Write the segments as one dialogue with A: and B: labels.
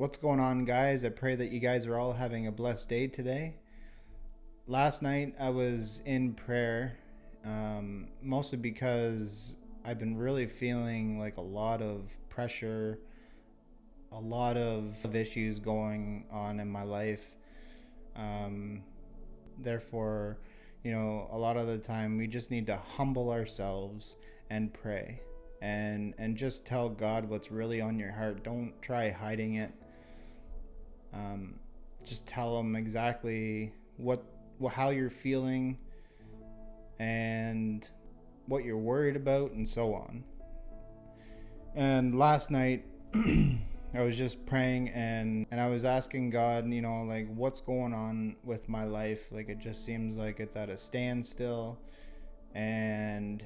A: What's going on, guys? I pray that you guys are all having a blessed day today. Last night I was in prayer, mostly because I've been really feeling like a lot of pressure, a lot of issues going on in my life. Um, Therefore, a lot of the time we just need to humble ourselves and pray and just tell God what's really on your heart. Don't try hiding it. Um, just tell them exactly how you're feeling and what you're worried about and so on. And last night I was just praying and I was asking God, like what's going on with my life? Like it just seems like it's at a standstill, and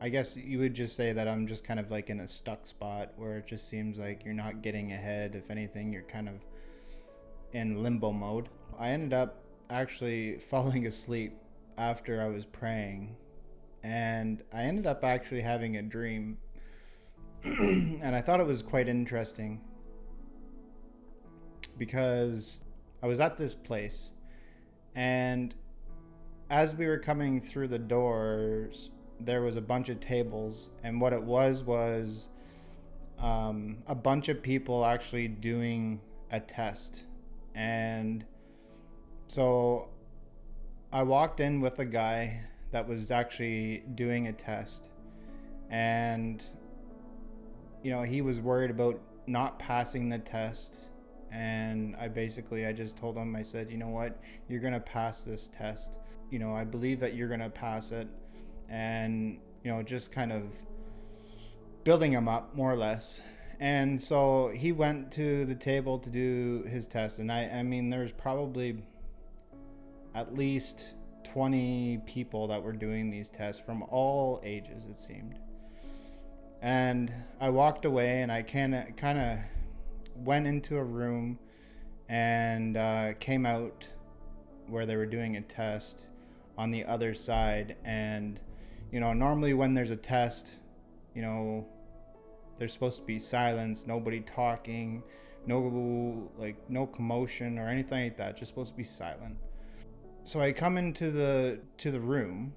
A: I guess you would just say that I'm just kind of like in a stuck spot where it just seems like you're not getting ahead. If anything, you're kind of in limbo mode. I ended up actually falling asleep after I was praying, and I ended up actually having a dream. And I thought it was quite interesting because I was at this place, and as we were coming through the doors, there was a bunch of tables, and what it was a bunch of people actually doing a test. And so I walked in with a guy that was actually doing a test, and he was worried about not passing the test. And I just told him, I said, you know what, you're gonna pass this test. I believe that you're gonna pass it. And just kind of building him up more or less. And so he went to the table to do his test, and I mean there's probably at least 20 people that were doing these tests from all ages, it seemed. And I walked away, and I kind of went into a room and came out where they were doing a test on the other side. And normally when there's a test, there's supposed to be silence, nobody talking, no commotion or anything like that, just supposed to be silent. So I come into the room,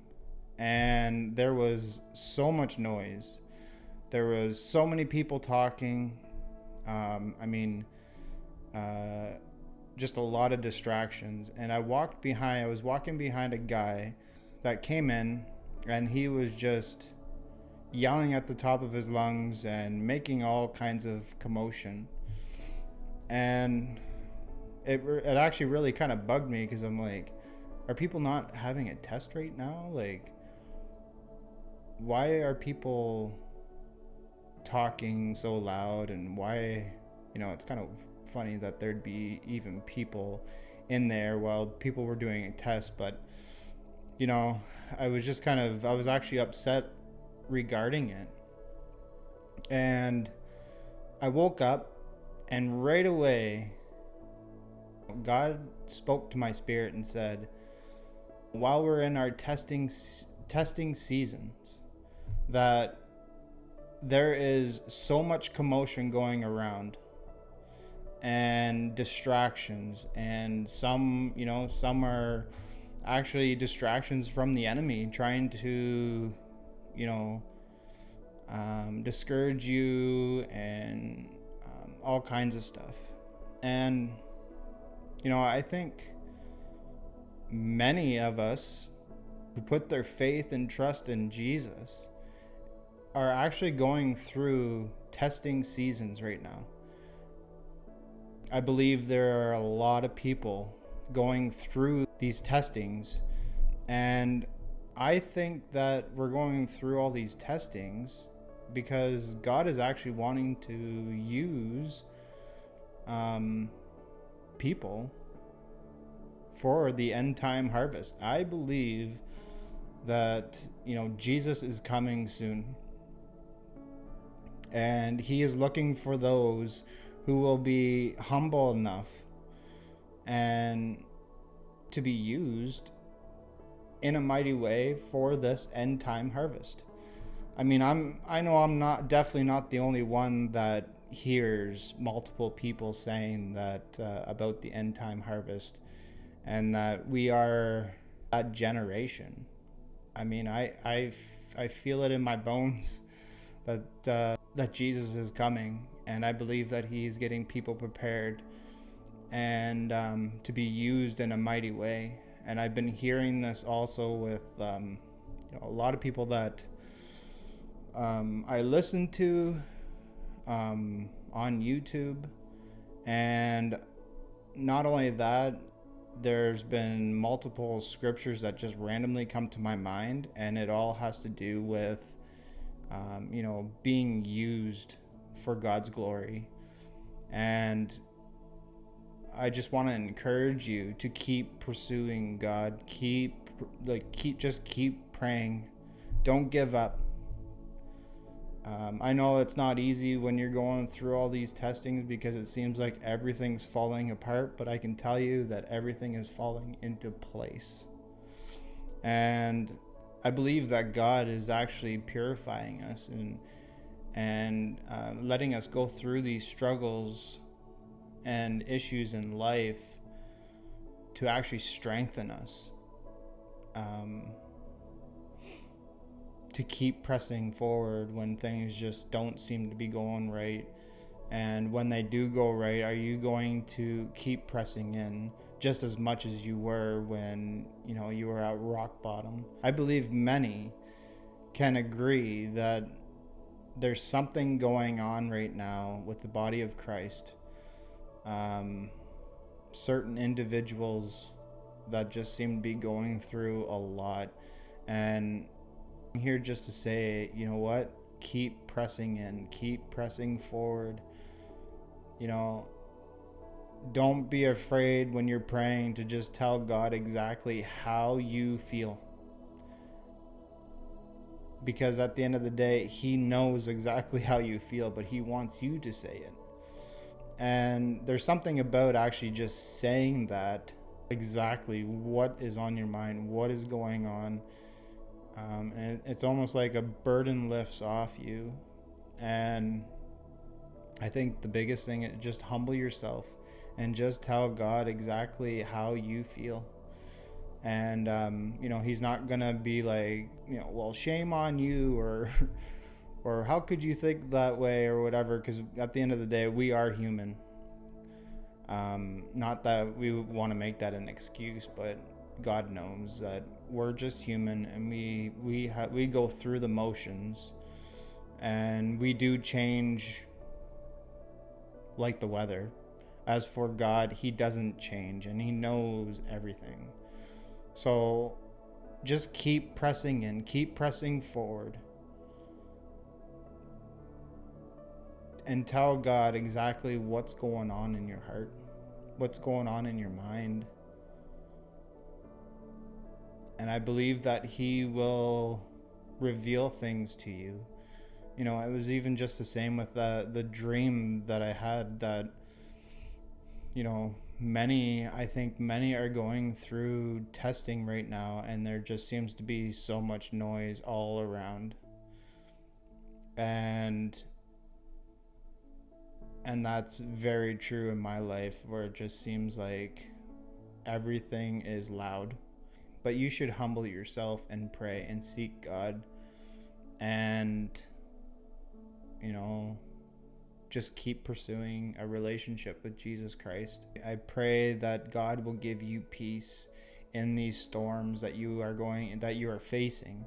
A: and there was so much noise. There was so many people talking. I mean, just a lot of distractions. And I was walking behind a guy that came in, and he was just yelling at the top of his lungs and making all kinds of commotion. And it actually really kind of bugged me, because I'm like, are people not having a test right now? Like, why are people talking so loud? And why, it's kind of funny that there'd be even people in there while people were doing a test. But I was actually upset regarding it. And I woke up, and right away God spoke to my spirit and said, while we're in our testing seasons, that there is so much commotion going around and distractions, and some are actually distractions from the enemy trying to discourage you, and all kinds of stuff. And I think many of us who put their faith and trust in Jesus are actually going through testing seasons right now. I believe there are a lot of people going through these testings, and I think that we're going through all these testings because God is actually wanting to use people for the end time harvest. I believe that Jesus is coming soon, and he is looking for those who will be humble enough and to be used in a mighty way for this end time harvest. I mean, I know I'm definitely not the only one that hears multiple people saying that about the end time harvest, and that we are that generation. I mean, I feel it in my bones that Jesus is coming, and I believe that he's getting people prepared and to be used in a mighty way. And I've been hearing this also with a lot of people that I listen to on YouTube. And not only that, there's been multiple scriptures that just randomly come to my mind, and it all has to do with being used for God's glory. And I just want to encourage you to keep pursuing God. Keep praying. Don't give up. I know it's not easy when you're going through all these testings, because it seems like everything's falling apart, but I can tell you that everything is falling into place. And I believe that God is actually purifying us and letting us go through these struggles and issues in life to actually strengthen us, to keep pressing forward when things just don't seem to be going right. And when they do go right, are you going to keep pressing in just as much as you were when you were at rock bottom? I believe many can agree that there's something going on right now with the body of Christ. Certain individuals that just seem to be going through a lot, and I'm here just to say, you know what? Keep pressing in, keep pressing forward. Don't be afraid when you're praying to just tell God exactly how you feel. Because at the end of the day, he knows exactly how you feel, but he wants you to say it. And there's something about actually just saying that, exactly what is on your mind, what is going on. And it's almost like a burden lifts off you. And I think the biggest thing is just humble yourself and just tell God exactly how you feel. And he's not gonna be like, well, shame on you, or or how could you think that way, or whatever, because at the end of the day, we are human. Not that we want to make that an excuse, but God knows that we're just human, and we go through the motions, and we do change like the weather. As for God, he doesn't change, and he knows everything. So just keep pressing in, keep pressing forward, and tell God exactly what's going on in your heart, what's going on in your mind. And I believe that he will reveal things to you. It was even just the same with the dream that I had, that I think many are going through testing right now, and there just seems to be so much noise all around. And that's very true in my life, where it just seems like everything is loud. But you should humble yourself and pray and seek God, and just keep pursuing a relationship with Jesus Christ. I pray that God will give you peace in these storms that you are facing.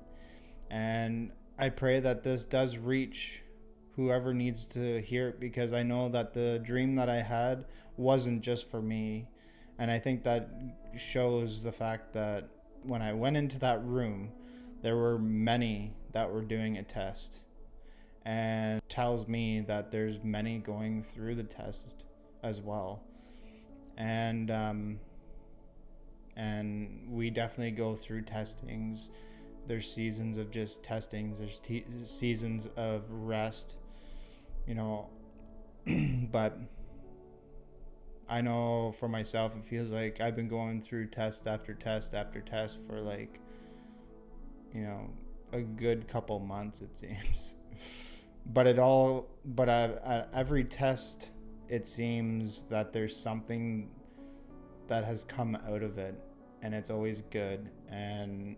A: And I pray that this does reach whoever needs to hear it, because I know that the dream that I had wasn't just for me. And I think that shows the fact that when I went into that room, there were many that were doing a test, and tells me that there's many going through the test as well. And we definitely go through testings. There's seasons of just testings, there's seasons of rest, but I know for myself, it feels like I've been going through test after test after test for a good couple months, it seems. At every test, it seems that there's something that has come out of it, and it's always good. And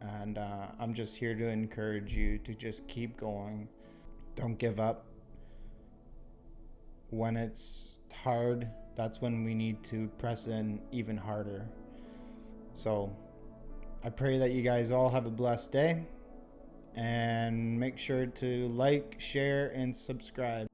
A: I'm just here to encourage you to just keep going. Don't give up. When it's hard, that's when we need to press in even harder. So I pray that you guys all have a blessed day, and make sure to like, share, and subscribe.